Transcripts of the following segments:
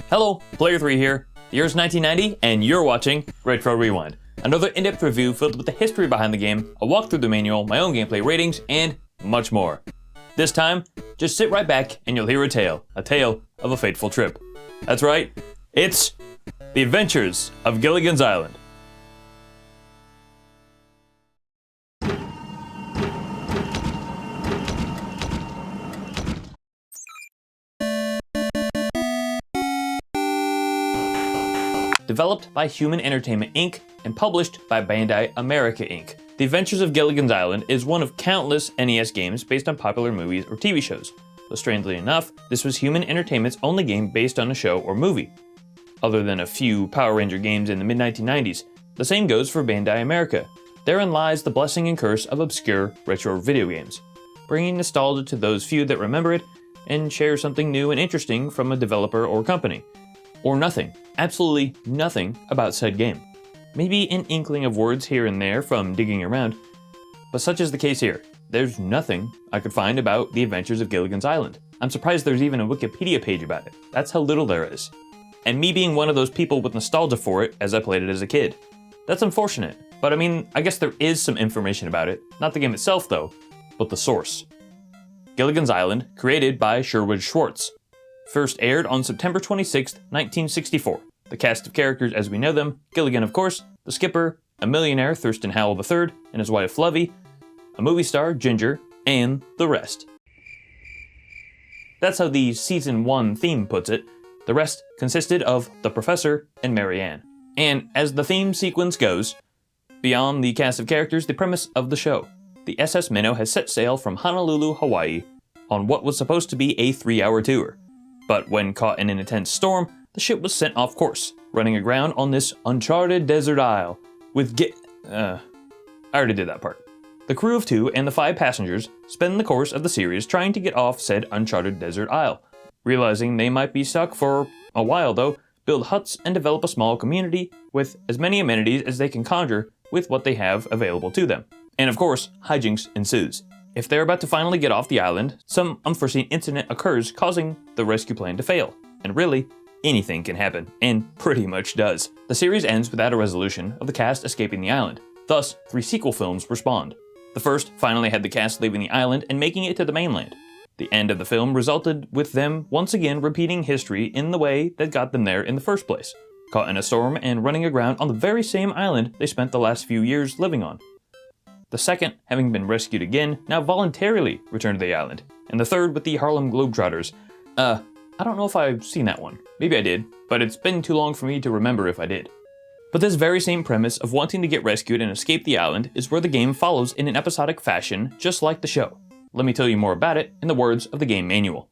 Hello, Player 3 here. The year is 1990, and you're watching Retro Rewind, another in-depth review filled with the history behind the game, a walk through the manual, my own gameplay ratings, and much more. This time, just sit right back and you'll hear a tale of a fateful trip. That's right, it's The Adventures of Gilligan's Island. Developed by Human Entertainment Inc. and published by Bandai America Inc. The Adventures of Gilligan's Island is one of countless NES games based on popular movies or TV shows. Though strangely enough, this was Human Entertainment's only game based on a show or movie. Other than a few Power Ranger games in the mid-1990s, the same goes for Bandai America. Therein lies the blessing and curse of obscure retro video games, bringing nostalgia to those few that remember it and share something new and interesting from a developer or company. Or nothing, absolutely nothing about said game. Maybe an inkling of words here and there from digging around, but such is the case here. There's nothing I could find about The Adventures of Gilligan's Island. I'm surprised there's even a Wikipedia page about it. That's how little there is. And me being one of those people with nostalgia for it as I played it as a kid. That's unfortunate, but I mean, I guess there is some information about it. Not the game itself though, but the source. Gilligan's Island, created by Sherwood Schwartz. First aired on September 26, 1964. The cast of characters as we know them: Gilligan, of course, the skipper, a millionaire, Thurston Howell III, and his wife Fluffy, a movie star, Ginger, and the rest. That's how the Season 1 theme puts it. The rest consisted of the Professor and Marianne. And as the theme sequence goes, beyond the cast of characters, the premise of the show. The SS Minnow has set sail from Honolulu, Hawaii, on what was supposed to be a 3-hour tour. But when caught in an intense storm, the ship was sent off course, running aground on this uncharted desert isle with I already did that part. The crew of 2 and the 5 passengers spend the course of the series trying to get off said uncharted desert isle. Realizing they might be stuck for a while though, build huts and develop a small community with as many amenities as they can conjure with what they have available to them. And of course, hijinks ensues. If they're about to finally get off the island, some unforeseen incident occurs causing the rescue plan to fail. And really, anything can happen, and pretty much does. The series ends without a resolution of the cast escaping the island. Thus, 3 sequel films were spawned. The first finally had the cast leaving the island and making it to the mainland. The end of the film resulted with them once again repeating history in the way that got them there in the first place, caught in a storm and running aground on the very same island they spent the last few years living on. The second, having been rescued again, now voluntarily returned to the island. And the third with the Harlem Globetrotters. I don't know if I've seen that one. Maybe I did, but it's been too long for me to remember if I did. But this very same premise of wanting to get rescued and escape the island is where the game follows in an episodic fashion, just like the show. Let me tell you more about it in the words of the game manual.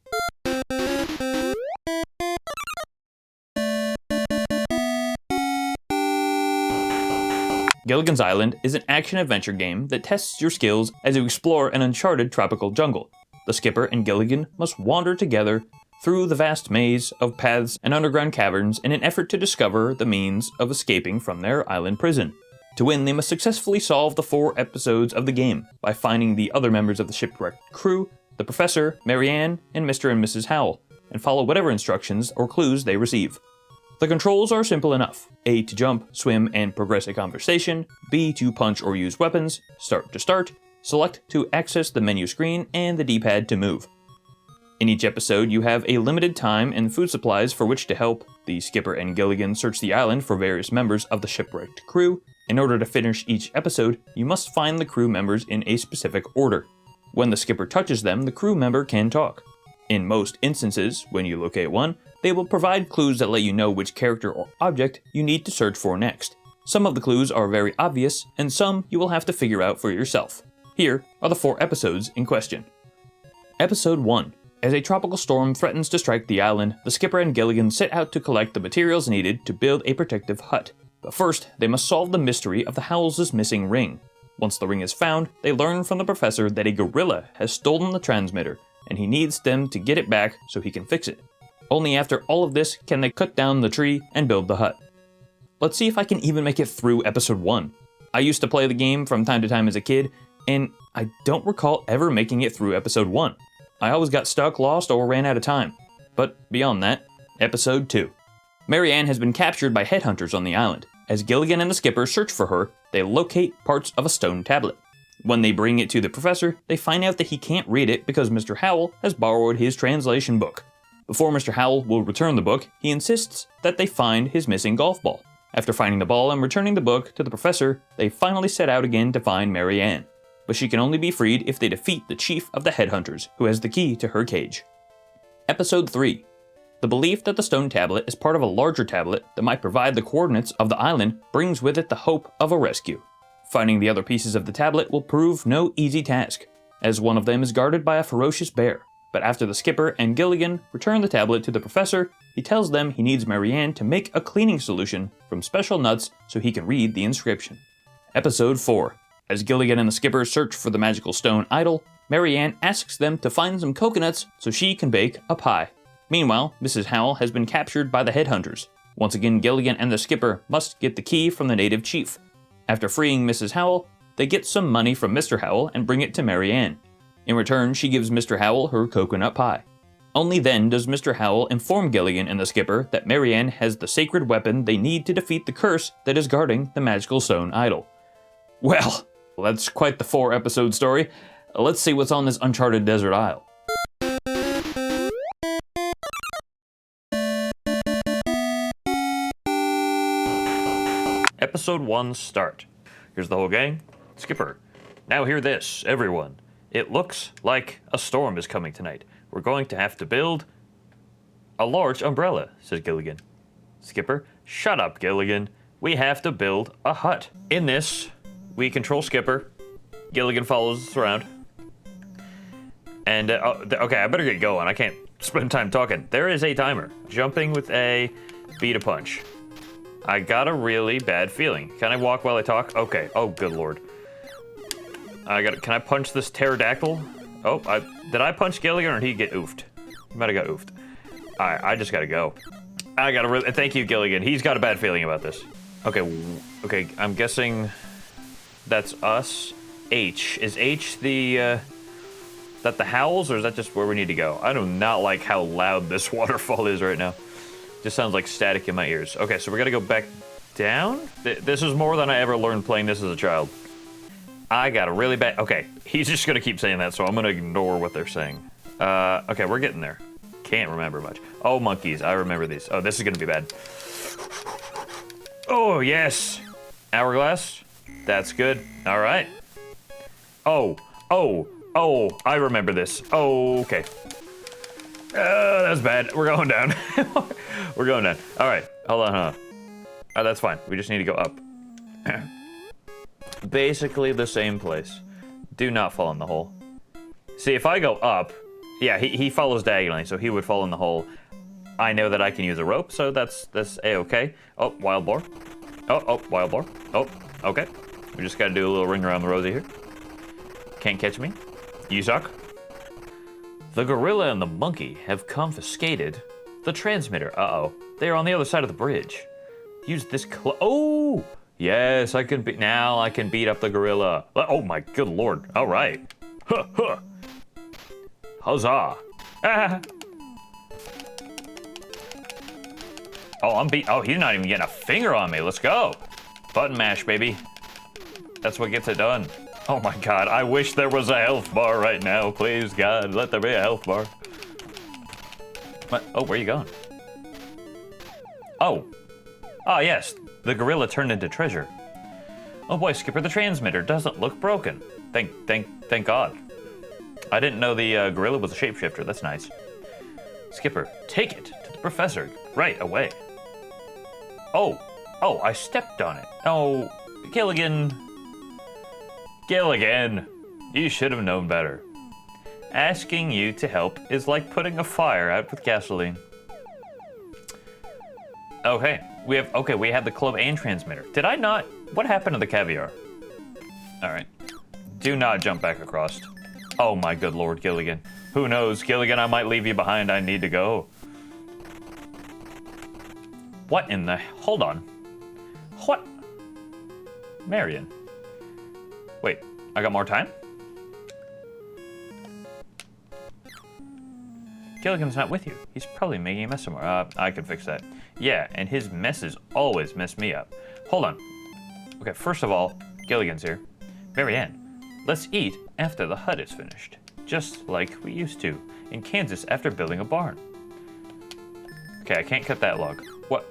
Gilligan's Island is an action-adventure game that tests your skills as you explore an uncharted tropical jungle. The skipper and Gilligan must wander together through the vast maze of paths and underground caverns in an effort to discover the means of escaping from their island prison. To win, they must successfully solve the 4 episodes of the game by finding the other members of the shipwrecked crew, the Professor, Marianne, and Mr. and Mrs. Howell, and follow whatever instructions or clues they receive. The controls are simple enough. A to jump, swim, and progress a conversation. B to punch or use weapons. Start to start. Select to access the menu screen, and the D-pad to move. In each episode, you have a limited time and food supplies for which to help the skipper and Gilligan search the island for various members of the shipwrecked crew. In order to finish each episode, you must find the crew members in a specific order. When the skipper touches them, the crew member can talk. In most instances, when you locate one, they will provide clues that let you know which character or object you need to search for next. Some of the clues are very obvious, and some you will have to figure out for yourself. Here are the 4 episodes in question. Episode 1. As a tropical storm threatens to strike the island, the skipper and Gilligan set out to collect the materials needed to build a protective hut. But first, they must solve the mystery of the Howells' missing ring. Once the ring is found, they learn from the professor that a gorilla has stolen the transmitter, and he needs them to get it back so he can fix it. Only after all of this can they cut down the tree and build the hut. Let's see if I can even make it through episode 1. I used to play the game from time to time as a kid, and I don't recall ever making it through episode 1. I always got stuck, lost, or ran out of time. But beyond that, episode 2. Marianne has been captured by headhunters on the island. As Gilligan and the skipper search for her, they locate parts of a stone tablet. When they bring it to the professor, they find out that he can't read it because Mr. Howell has borrowed his translation book. Before Mr. Howell will return the book, he insists that they find his missing golf ball. After finding the ball and returning the book to the professor, they finally set out again to find Marianne. But she can only be freed if they defeat the chief of the headhunters, who has the key to her cage. Episode 3. The belief that the stone tablet is part of a larger tablet that might provide the coordinates of the island brings with it the hope of a rescue. Finding the other pieces of the tablet will prove no easy task, as one of them is guarded by a ferocious bear. But after the skipper and Gilligan return the tablet to the professor, he tells them he needs Marianne to make a cleaning solution from special nuts so he can read the inscription. Episode 4. As Gilligan and the skipper search for the magical stone idol, Marianne asks them to find some coconuts so she can bake a pie. Meanwhile, Mrs. Howell has been captured by the headhunters. Once again, Gilligan and the skipper must get the key from the native chief. After freeing Mrs. Howell, they get some money from Mr. Howell and bring it to Marianne. In return, she gives Mr. Howell her coconut pie. Only then does Mr. Howell inform Gilligan and the skipper that Marianne has the sacred weapon they need to defeat the curse that is guarding the magical stone idol. Well, that's quite the 4-episode story. Let's see what's on this uncharted desert isle. Episode 1 start. Here's the whole gang. Skipper. Now hear this, everyone. It looks like a storm is coming tonight. We're going to have to build a large umbrella, says Gilligan. Skipper. Shut up, Gilligan. We have to build a hut. In this, we control Skipper. Gilligan follows us around. And, okay, I better get going. I can't spend time talking. There is a timer. Jumping with A, B to punch. I got a really bad feeling. Can I walk while I talk? Okay. Oh, good lord. Can I punch this pterodactyl? Oh, did I punch Gilligan or did he get oofed? He might have got oofed. Alright, I just gotta go. Thank you, Gilligan. He's got a bad feeling about this. Okay, I'm guessing that's us. H. Is H the, that the Howls, or is that just where we need to go? I do not like how loud this waterfall is right now. Just sounds like static in my ears. Okay, so we're gonna go back down? This is more than I ever learned playing this as a child. I got a really bad... Okay, he's just gonna keep saying that, so I'm gonna ignore what they're saying. Okay, we're getting there. Can't remember much. Oh, monkeys, I remember these. Oh, this is gonna be bad. Oh, yes! Hourglass? That's good. All right. Oh, I remember this. Oh, okay. That's bad. We're going down. We're going down. All right, hold on. Oh, that's fine. We just need to go up. Basically the same place. Do not fall in the hole. See, if I go up, yeah, he follows diagonally, so he would fall in the hole. I know that I can use a rope, so that's a-okay. Oh, wild boar. Oh, wild boar. Oh, okay. We just gotta do a little ring around the rosy here. Can't catch me. You suck. The gorilla and the monkey have confiscated the transmitter. Uh-oh. They are on the other side of the bridge. Use this oh! Yes, I can beat up the gorilla. Oh my good lord. All right. Huh, huh. Huzzah. Ah. Oh, he's not even getting a finger on me. Let's go. Button mash, baby. That's what gets it done. Oh my god, I wish there was a health bar right now. Please, God, let there be a health bar. What? Oh, where are you going? Oh. Oh, yes. The gorilla turned into treasure. Oh boy, Skipper, the transmitter doesn't look broken. Thank God. I didn't know the gorilla was a shapeshifter. That's nice. Skipper, take it to the professor right away. Oh, I stepped on it. Oh, Gilligan, you should have known better. Asking you to help is like putting a fire out with gasoline. Okay, we have the club and transmitter. Did I not? What happened to the caviar? Alright. Do not jump back across. Oh my good lord, Gilligan. Who knows? Gilligan, I might leave you behind. I need to go. What in the... Hold on. What? Marion. Wait, I got more time? Gilligan's not with you. He's probably making a mess somewhere. I can fix that. Yeah, and his messes always mess me up. Hold on. Okay, first of all, Gilligan's here. Marianne, let's eat after the hut is finished. Just like we used to in Kansas after building a barn. Okay, I can't cut that log. What?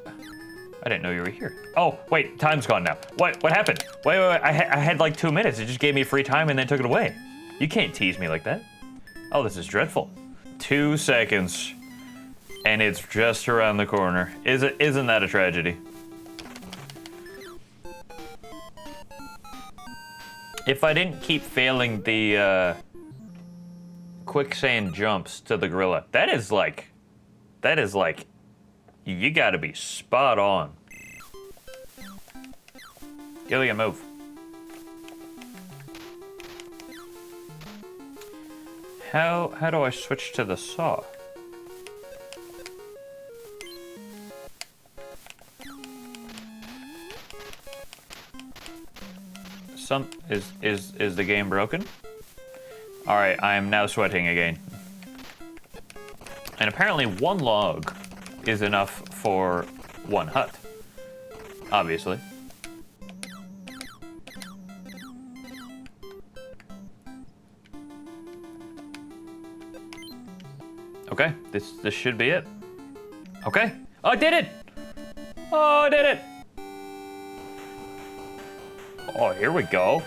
I didn't know you were here. Oh, wait, time's gone now. What happened? Wait, I had like 2 minutes. It just gave me free time and then took it away. You can't tease me like that. Oh, this is dreadful. 2 seconds. And it's just around the corner. Isn't that a tragedy? If I didn't keep failing the quicksand jumps to the gorilla, that is like, you gotta be spot on. Gilligan, move. How do I switch to the saw? Is the game broken? All right, I am now sweating again. And apparently 1 log is enough for 1 hut. Obviously. Okay, this should be it. Okay. Oh, I did it! Oh, I did it! Oh, here we go.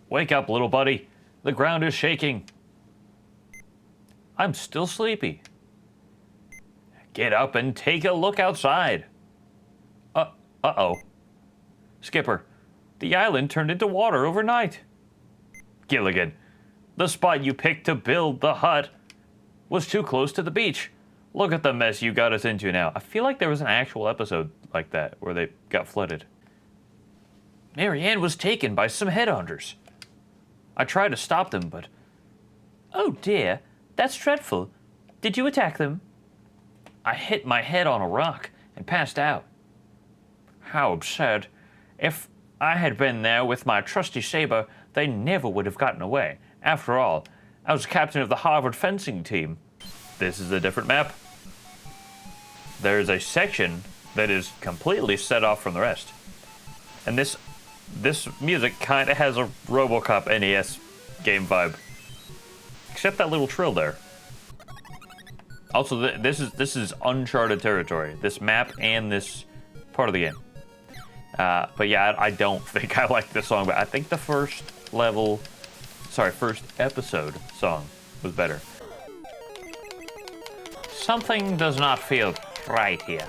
Wake up, little buddy. The ground is shaking. I'm still sleepy. Get up and take a look outside. Uh-oh. Skipper, the island turned into water overnight. Gilligan, the spot you picked to build the hut was too close to the beach. Look at the mess you got us into now. I feel like there was an actual episode like that where they got flooded. Marianne was taken by some headhunters. I tried to stop them, but... Oh dear, that's dreadful. Did you attack them? I hit my head on a rock and passed out. How absurd. If I had been there with my trusty saber, they never would have gotten away. After all, I was captain of the Harvard fencing team. This is a different map. There's a section that is completely set off from the rest. And this music kind of has a RoboCop NES game vibe. Except that little trill there. Also, this is uncharted territory. This map and this part of the game. But yeah, I don't think I like this song, but I think the first episode song was better. Something does not feel right here.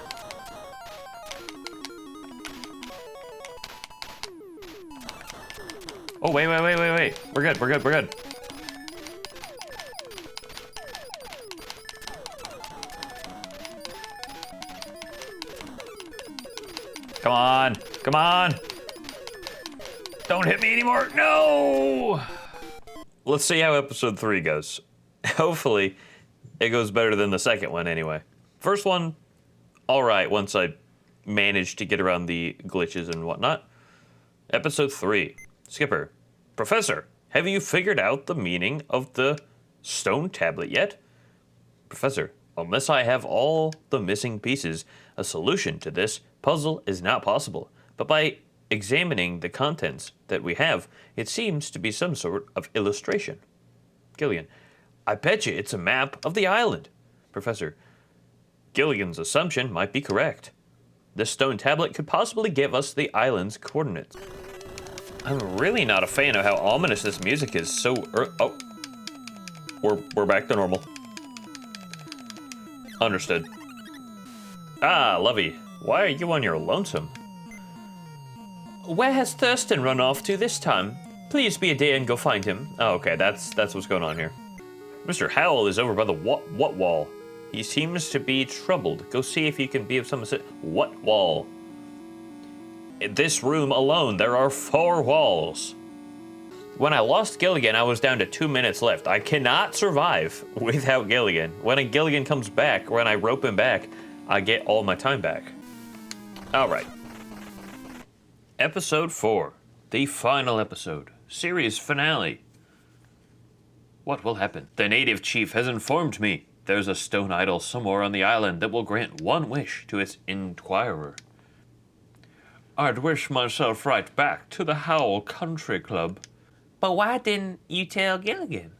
Oh, wait. We're good. Come on. Don't hit me anymore. No! Let's see how episode 3 goes. Hopefully, it goes better than the second one anyway. First one, all right, once I managed to get around the glitches and whatnot. Episode 3, Skipper. Professor, have you figured out the meaning of the stone tablet yet? Professor, unless I have all the missing pieces, a solution to this puzzle is not possible. But by examining the contents that we have, it seems to be some sort of illustration. Gilligan, I bet you it's a map of the island. Professor, Gilligan's assumption might be correct. This stone tablet could possibly give us the island's coordinates. I'm really not a fan of how ominous this music is so oh. We're back to normal. Understood. Ah, Lovey, why are you on your lonesome? Where has Thurston run off to this time? Please be a dear and go find him. Oh, okay, that's what's going on here. Mr. Howell is over by the what wall? He seems to be troubled. Go see if you can be of some assistance. What wall? In this room alone, there are 4 walls. When I lost Gilligan, I was down to 2 minutes left. I cannot survive without Gilligan. When a Gilligan comes back, when I rope him back, I get all my time back. All right. Episode 4, the final episode, series finale. What will happen? The native chief has informed me there's a stone idol somewhere on the island that will grant 1 wish to its inquirer. I'd wish myself right back to the Howl Country Club. But why didn't you tell Gilligan?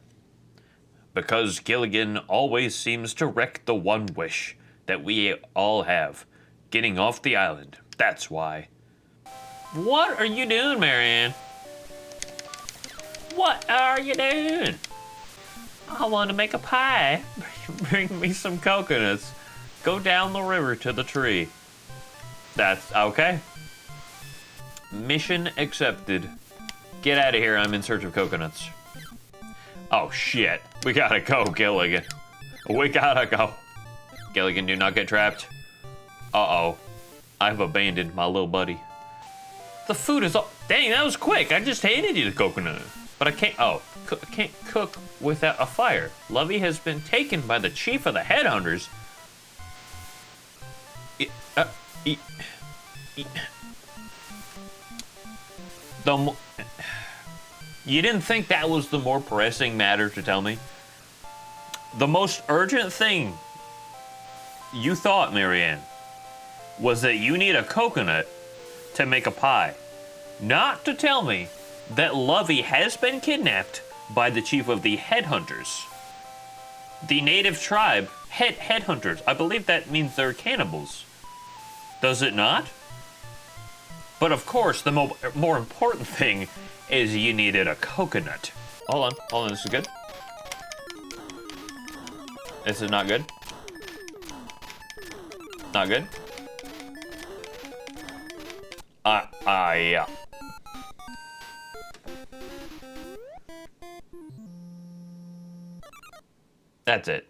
Because Gilligan always seems to wreck the 1 wish that we all have, getting off the island. That's why. What are you doing, Marianne? What are you doing? I want to make a pie. Bring me some coconuts. Go down the river to the tree. That's okay. Mission accepted. Get out of here, I'm in search of coconuts. Oh shit, we gotta go, Gilligan. We gotta go. Gilligan, do not get trapped. Uh-oh, I've abandoned my little buddy. The food is all, dang, that was quick. I just handed you the coconut. But I can't cook without a fire. Lovey has been taken by the chief of the headhunters. You didn't think that was the more pressing matter to tell me? The most urgent thing you thought, Marianne, was that you need a coconut to make a pie. Not to tell me that Lovey has been kidnapped by the chief of the headhunters. The native tribe, headhunters. I believe that means they're cannibals. Does it not? But of course, the more important thing is you needed a coconut. Hold on, this is good. This is not good. Not good. Yeah. That's it.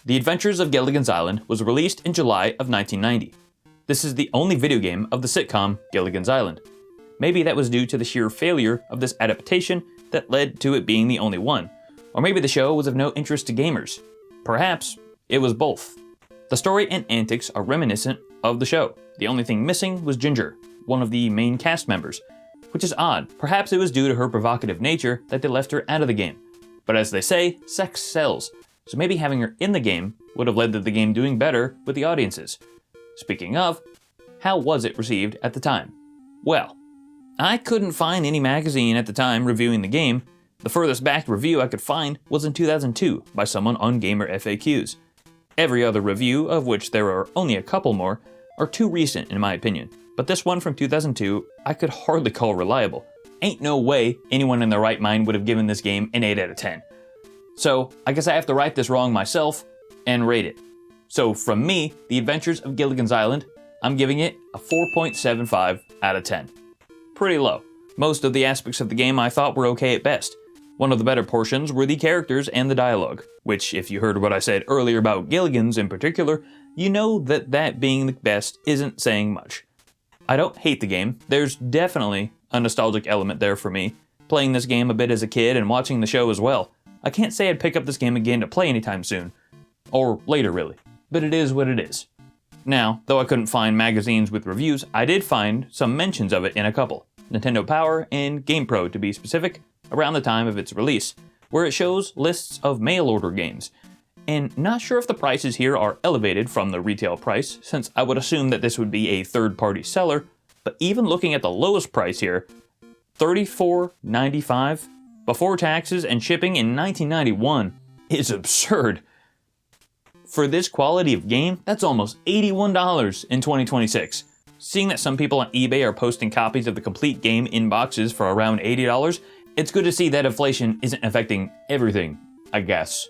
The Adventures of Gilligan's Island was released in July of 1990. This is the only video game of the sitcom Gilligan's Island. Maybe that was due to the sheer failure of this adaptation that led to it being the only one. Or maybe the show was of no interest to gamers. Perhaps it was both. The story and antics are reminiscent of the show. The only thing missing was Ginger, one of the main cast members, which is odd. Perhaps it was due to her provocative nature that they left her out of the game. But as they say, sex sells. So maybe having her in the game would have led to the game doing better with the audiences. Speaking of, how was it received at the time? Well, I couldn't find any magazine at the time reviewing the game. The furthest back review I could find was in 2002 by someone on Gamer FAQs. Every other review, of which there are only a couple more, are too recent in my opinion. But this one from 2002, I could hardly call reliable. Ain't no way anyone in their right mind would have given this game an 8 out of 10. So I guess I have to write this wrong myself and rate it. So from me, The Adventures of Gilligan's Island, I'm giving it a 4.75 out of 10. Pretty low. Most of the aspects of the game I thought were okay at best. One of the better portions were the characters and the dialogue, which if you heard what I said earlier about Gilligan's in particular, you know that being the best isn't saying much. I don't hate the game. There's definitely a nostalgic element there for me, playing this game a bit as a kid and watching the show as well. I can't say I'd pick up this game again to play anytime soon. Or later, really. But it is what it is. Now, though I couldn't find magazines with reviews, I did find some mentions of it in a couple. Nintendo Power and GamePro, to be specific, around the time of its release, where it shows lists of mail-order games. And not sure if the prices here are elevated from the retail price, since I would assume that this would be a third-party seller, but even looking at the lowest price here, $34.95 before taxes and shipping in 1991 is absurd. For this quality of game, that's almost $81 in 2026. Seeing that some people on eBay are posting copies of the complete game in boxes for around $80, it's good to see that inflation isn't affecting everything, I guess.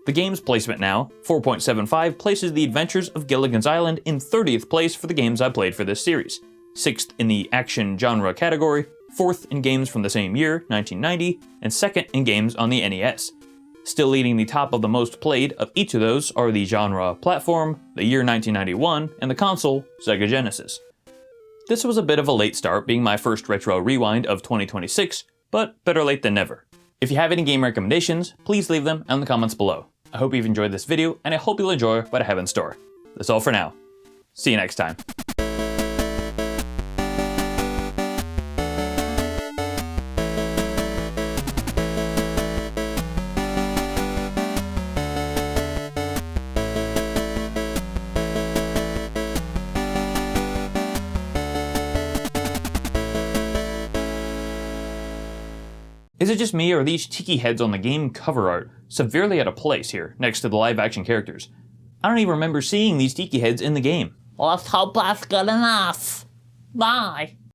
The game's placement now, 4.75, places The Adventures of Gilligan's Island in 30th place for the games I played for this series, 6th in the action genre category, 4th in games from the same year, 1990, and 2nd in games on the NES. Still leading the top of the most played of each of those are the genre platform, the year 1991, and the console Sega Genesis. This was a bit of a late start, being my first retro rewind of 2026, but better late than never. If you have any game recommendations, please leave them in the comments below. I hope you've enjoyed this video, and I hope you'll enjoy what I have in store. That's all for now. See you next time. Is it just me, or are these tiki heads on the game cover art severely out of place here, next to the live action characters? I don't even remember seeing these tiki heads in the game. Let's hope that's good enough. Bye.